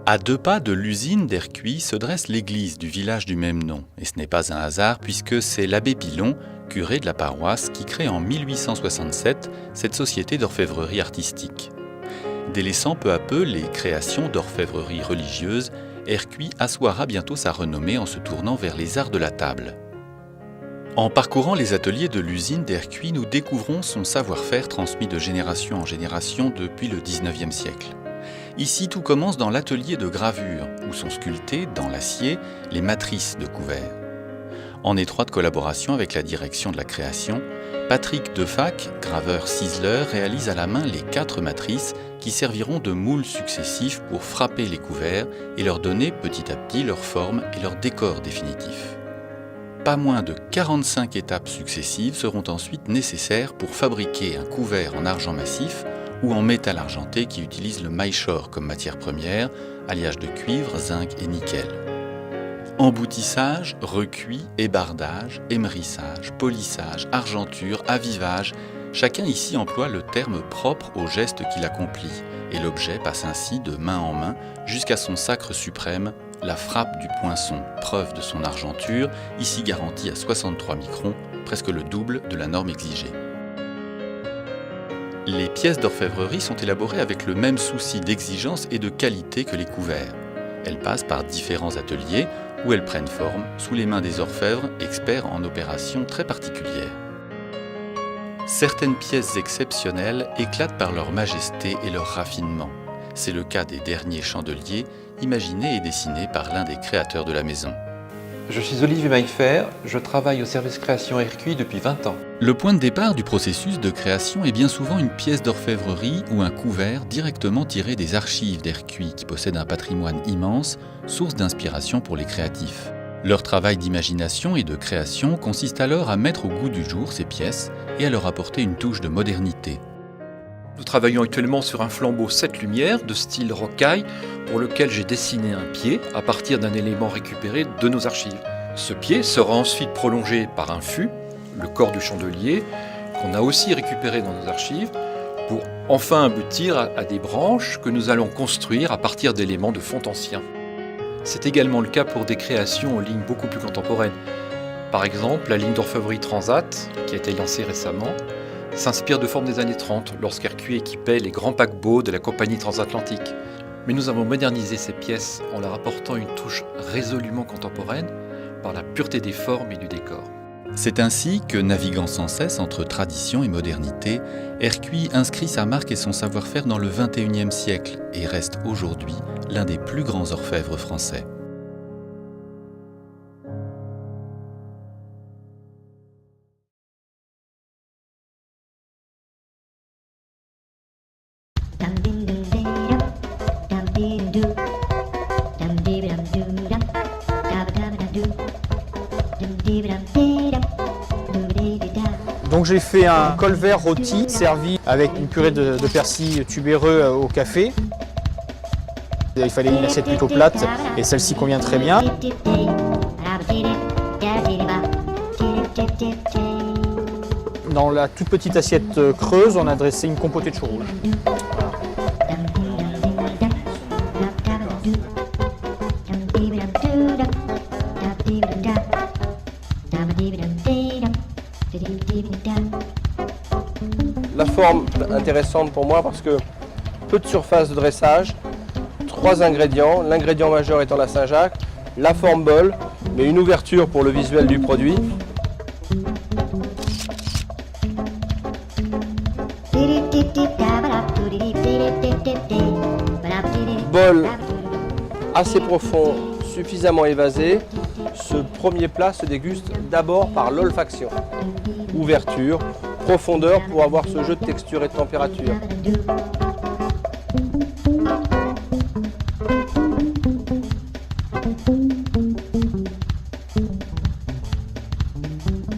À 2 pas de l'usine d'Ercuis se dresse l'église du village du même nom. Et ce n'est pas un hasard puisque c'est l'abbé Pilon, curé de la paroisse, qui crée en 1867 cette société d'orfèvrerie artistique. Délaissant peu à peu les créations d'orfèvrerie religieuse, Ercuis assoira bientôt sa renommée en se tournant vers les arts de la table. En parcourant les ateliers de l'usine d'Ercuis, nous découvrons son savoir-faire transmis de génération en génération depuis le XIXe siècle. Ici, tout commence dans l'atelier de gravure, où sont sculptées, dans l'acier, les matrices de couverts. En étroite collaboration avec la direction de la création, Patrick Defac, graveur ciseleur, réalise à la main les 4 matrices qui serviront de moules successifs pour frapper les couverts et leur donner petit à petit leur forme et leur décor définitif. Pas moins de 45 étapes successives seront ensuite nécessaires pour fabriquer un couvert en argent massif ou en métal argenté qui utilise le maillechort comme matière première, alliage de cuivre, zinc et nickel. Emboutissage, recuit, ébardage, émerissage, polissage, argenture, avivage, chacun ici emploie le terme propre au geste qu'il accomplit, et l'objet passe ainsi de main en main jusqu'à son sacre suprême, la frappe du poinçon, preuve de son argenture, ici garantie à 63 microns, presque le double de la norme exigée. Les pièces d'orfèvrerie sont élaborées avec le même souci d'exigence et de qualité que les couverts. Elles passent par différents ateliers où elles prennent forme sous les mains des orfèvres, experts en opérations très particulières. Certaines pièces exceptionnelles éclatent par leur majesté et leur raffinement. C'est le cas des derniers chandeliers, imaginés et dessinés par l'un des créateurs de la maison. Je suis Olivier Maillefer, je travaille au service création Ercuis depuis 20 ans. Le point de départ du processus de création est bien souvent une pièce d'orfèvrerie ou un couvert directement tiré des archives d'Ercuis qui possèdent un patrimoine immense, source d'inspiration pour les créatifs. Leur travail d'imagination et de création consiste alors à mettre au goût du jour ces pièces et à leur apporter une touche de modernité. Nous travaillons actuellement sur un flambeau 7 lumières de style rocaille pour lequel j'ai dessiné un pied à partir d'un élément récupéré de nos archives. Ce pied sera ensuite prolongé par un fût, le corps du chandelier, qu'on a aussi récupéré dans nos archives, pour enfin aboutir à des branches que nous allons construire à partir d'éléments de fond anciens. C'est également le cas pour des créations en ligne beaucoup plus contemporaines. Par exemple, la ligne d'orfèvrerie Transat, qui a été lancée récemment, s'inspire de formes des années 30, lorsqu'Ercuis équipait les grands paquebots de la compagnie transatlantique. Mais nous avons modernisé ces pièces en leur apportant une touche résolument contemporaine par la pureté des formes et du décor. C'est ainsi que, naviguant sans cesse entre tradition et modernité, Ercuis inscrit sa marque et son savoir-faire dans le XXIe siècle et reste aujourd'hui l'un des plus grands orfèvres français. Donc j'ai fait un colvert rôti servi avec une purée de persil tubéreux au café. Il fallait une assiette plutôt plate et celle-ci convient très bien. Dans la toute petite assiette creuse, on a dressé une compotée de chou rouge. La forme intéressante pour moi parce que peu de surface de dressage, 3 ingrédients, l'ingrédient majeur étant la Saint-Jacques, la forme bol, mais une ouverture pour le visuel du produit. Bol assez profond, suffisamment évasé. Ce premier plat se déguste d'abord par l'olfaction. Ouverture, profondeur pour avoir ce jeu de texture et de température.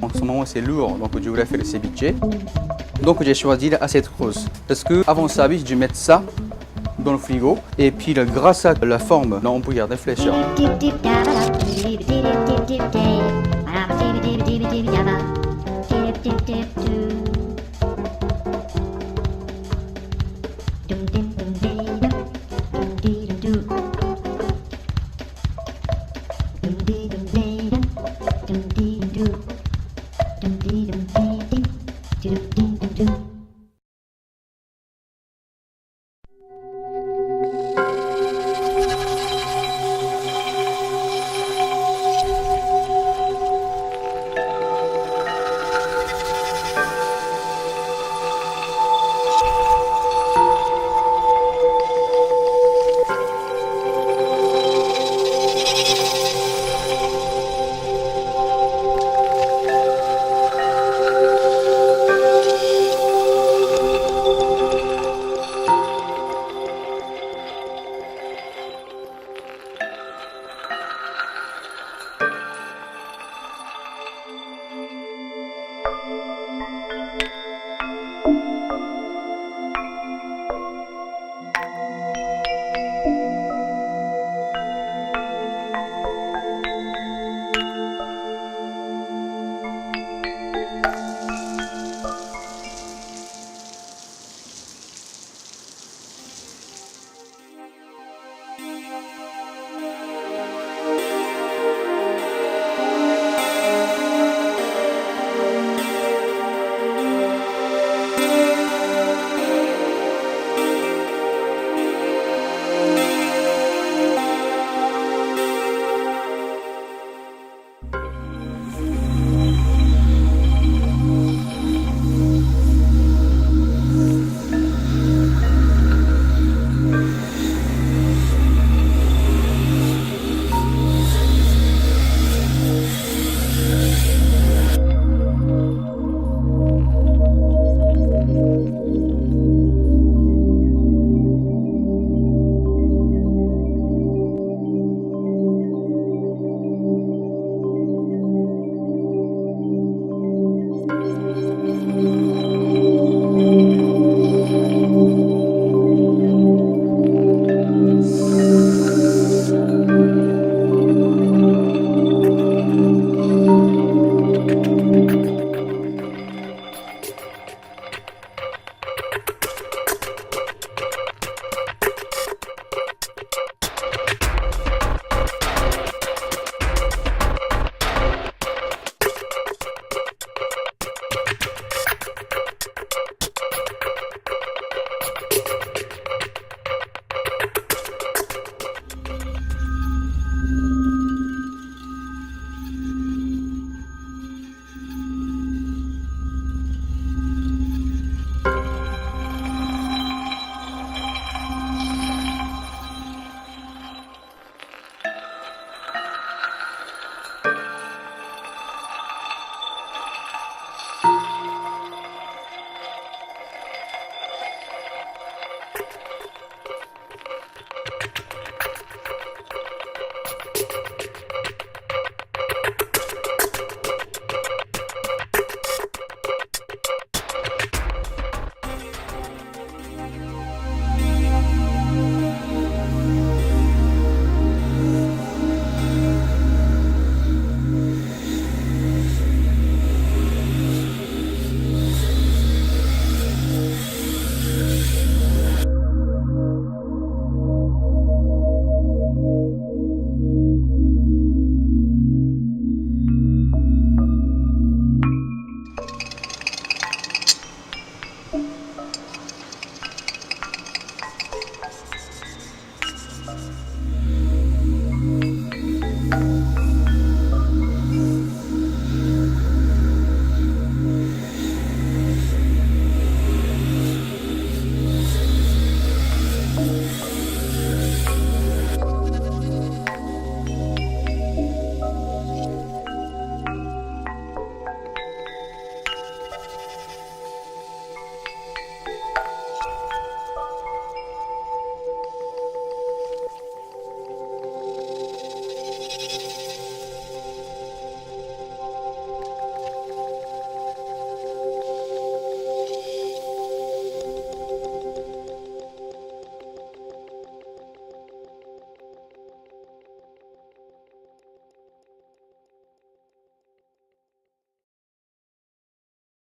En ce moment c'est lourd, donc je voulais faire le ceviche. Donc j'ai choisi l'assiette rose. Parce que avant ça, je vais mettre ça dans le frigo. Et puis grâce à la forme, là on peut garder fraîcheur.